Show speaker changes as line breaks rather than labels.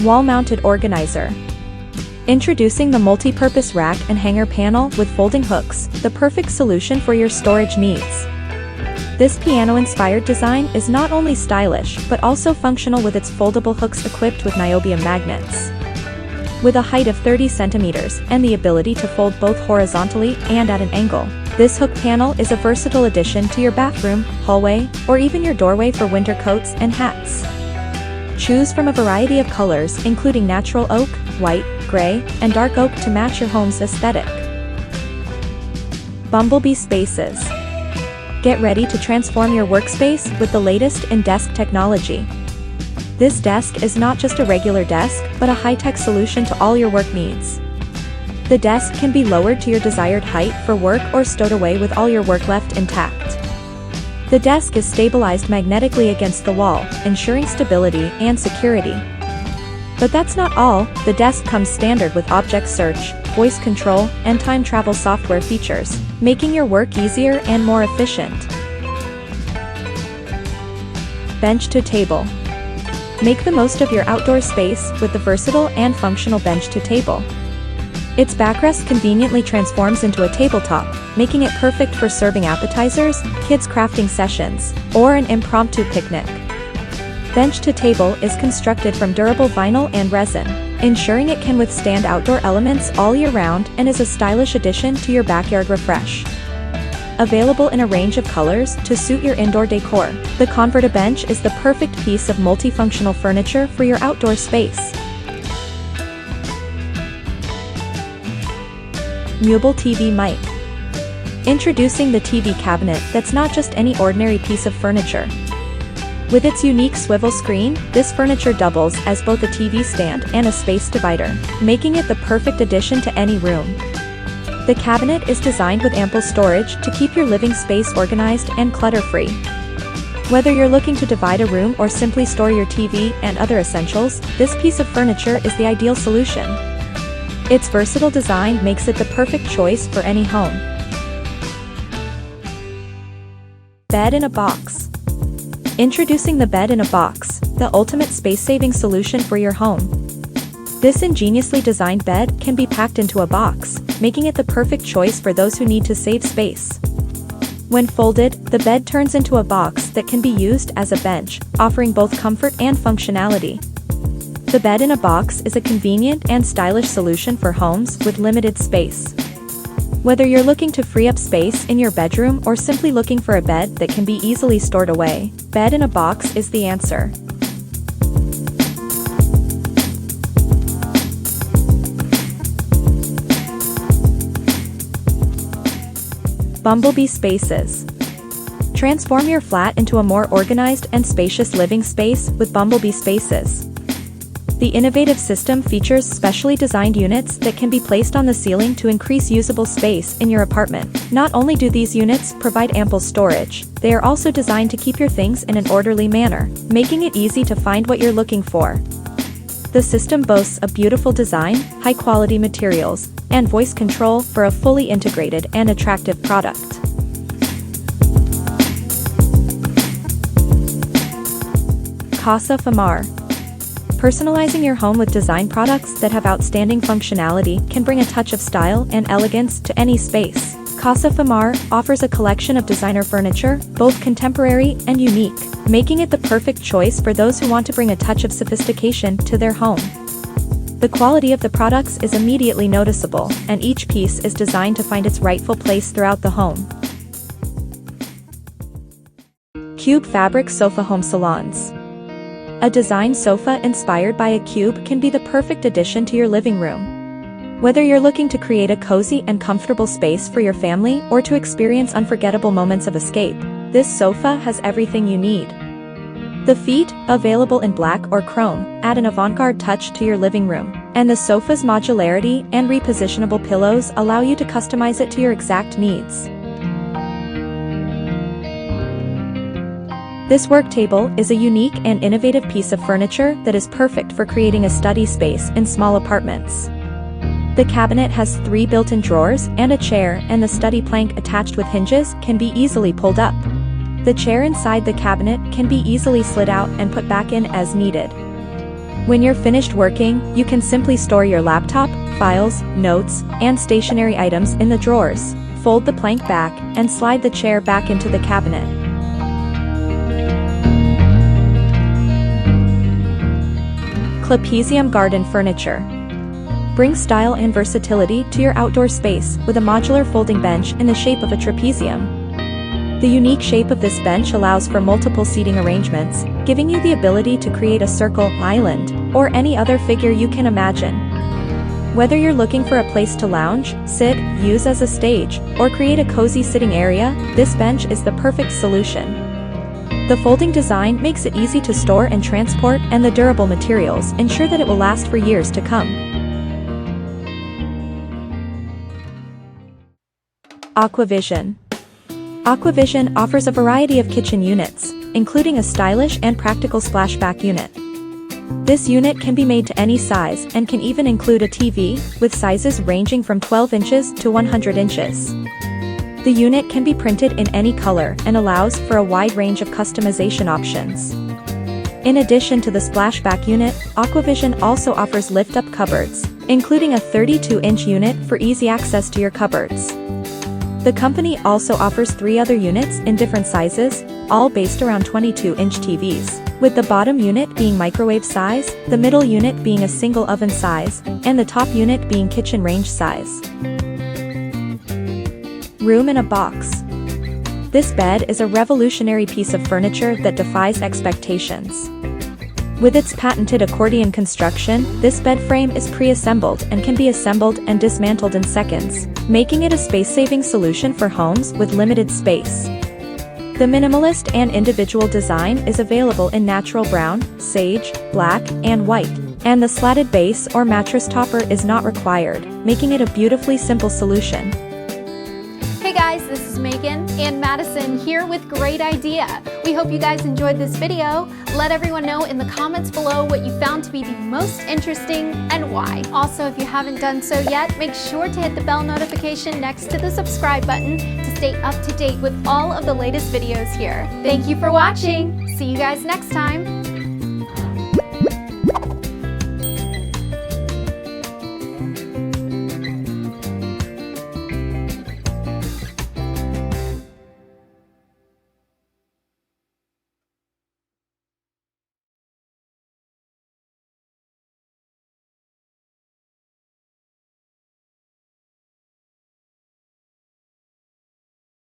Wall-mounted organizer. Introducing the multi-purpose rack and hanger panel with folding hooks, the perfect solution for your storage needs. This piano-inspired design is not only stylish but also functional with its foldable hooks equipped with niobium magnets. With a height of 30 centimeters and the ability to fold both horizontally and at an angle, this hook panel is a versatile addition to your bathroom, hallway, or even your doorway for winter coats and hats. Choose from a variety of colors including natural oak, white, gray, and dark oak to match your home's aesthetic. Bumblebee Spaces. Get ready to transform your workspace with the latest in desk technology. This desk is not just a regular desk, but a high-tech solution to all your work needs. The desk can be lowered to your desired height for work or stowed away with all your work left intact. The desk is stabilized magnetically against the wall, ensuring stability and security. But that's not all, the desk comes standard with object search, voice control, and time travel software features, making your work easier and more efficient. Bench to table. Make the most of your outdoor space with the versatile and functional bench to table. Its backrest conveniently transforms into a tabletop, making it perfect for serving appetizers, kids' crafting sessions, or an impromptu picnic. Bench to table is constructed from durable vinyl and resin, ensuring it can withstand outdoor elements all year round and is a stylish addition to your backyard refresh. Available in a range of colors to suit your indoor decor, the Converta bench is the perfect piece of multifunctional furniture for your outdoor space. Mueble TV Mike. Introducing the TV cabinet that's not just any ordinary piece of furniture. With its unique swivel screen, this furniture doubles as both a TV stand and a space divider, making it the perfect addition to any room. The cabinet is designed with ample storage to keep your living space organized and clutter-free. Whether you're looking to divide a room or simply store your TV and other essentials, this piece of furniture is the ideal solution. Its versatile design makes it the perfect choice for any home. Bed in a box. Introducing the bed in a box, the ultimate space-saving solution for your home. This ingeniously designed bed can be packed into a box, making it the perfect choice for those who need to save space. When folded, the bed turns into a box that can be used as a bench, offering both comfort and functionality. The bed in a box is a convenient and stylish solution for homes with limited space. Whether you're looking to free up space in your bedroom or simply looking for a bed that can be easily stored away, bed in a box is the answer. Bumblebee Spaces. Transform your flat into a more organized and spacious living space with Bumblebee Spaces. The innovative system features specially designed units that can be placed on the ceiling to increase usable space in your apartment. Not only do these units provide ample storage, they are also designed to keep your things in an orderly manner, making it easy to find what you're looking for. The system boasts a beautiful design, high-quality materials, and voice control for a fully integrated and attractive product. Casa FIMAR. Personalizing your home with design products that have outstanding functionality can bring a touch of style and elegance to any space. Casa FIMAR offers a collection of designer furniture, both contemporary and unique, making it the perfect choice for those who want to bring a touch of sophistication to their home. The quality of the products is immediately noticeable, and each piece is designed to find its rightful place throughout the home. Cube Fabric Sofa HomeSalons. A design sofa inspired by a cube can be the perfect addition to your living room. Whether you're looking to create a cozy and comfortable space for your family or to experience unforgettable moments of escape, this sofa has everything you need. The feet, available in black or chrome, add an avant-garde touch to your living room, and the sofa's modularity and repositionable pillows allow you to customize it to your exact needs. This work table is a unique and innovative piece of furniture that is perfect for creating a study space in small apartments. The cabinet has 3 built-in drawers and a chair, and the study plank attached with hinges can be easily pulled up. The chair inside the cabinet can be easily slid out and put back in as needed. When you're finished working, you can simply store your laptop, files, notes, and stationery items in the drawers. Fold the plank back, and slide the chair back into the cabinet. Klapezium garden furniture. Bring style and versatility to your outdoor space with a modular folding bench in the shape of a trapezium. The unique shape of this bench allows for multiple seating arrangements, giving you the ability to create a circle, island, or any other figure you can imagine. Whether you're looking for a place to lounge, sit, use as a stage, or create a cozy sitting area, this bench is the perfect solution. The folding design makes it easy to store and transport, and the durable materials ensure that it will last for years to come. Aquavision. Aquavision offers a variety of kitchen units, including a stylish and practical splashback unit. This unit can be made to any size and can even include a TV, with sizes ranging from 12 inches to 100 inches. The unit can be printed in any color and allows for a wide range of customization options. In addition to the splashback unit, Aquavision also offers lift-up cupboards, including a 32-inch unit for easy access to your cupboards. The company also offers 3 other units in different sizes, all based around 22-inch TVs, with the bottom unit being microwave size, the middle unit being a single oven size, and the top unit being kitchen range size. Room in a box. This bed is a revolutionary piece of furniture that defies expectations. With its patented accordion construction, this bed frame is pre-assembled and can be assembled and dismantled in seconds, making it a space-saving solution for homes with limited space. The minimalist and individual design is available in natural brown, sage, black, and white, and the slatted base or mattress topper is not required, making it a beautifully simple solution.
Hey guys, this is Megan and Madison here with Great Idea. We hope you guys enjoyed this video. Let everyone know in the comments below what you found to be the most interesting and why. Also, if you haven't done so yet, make sure to hit the bell notification next to the subscribe button to stay up to date with all of the latest videos here. Thank you for watching. See you guys next time.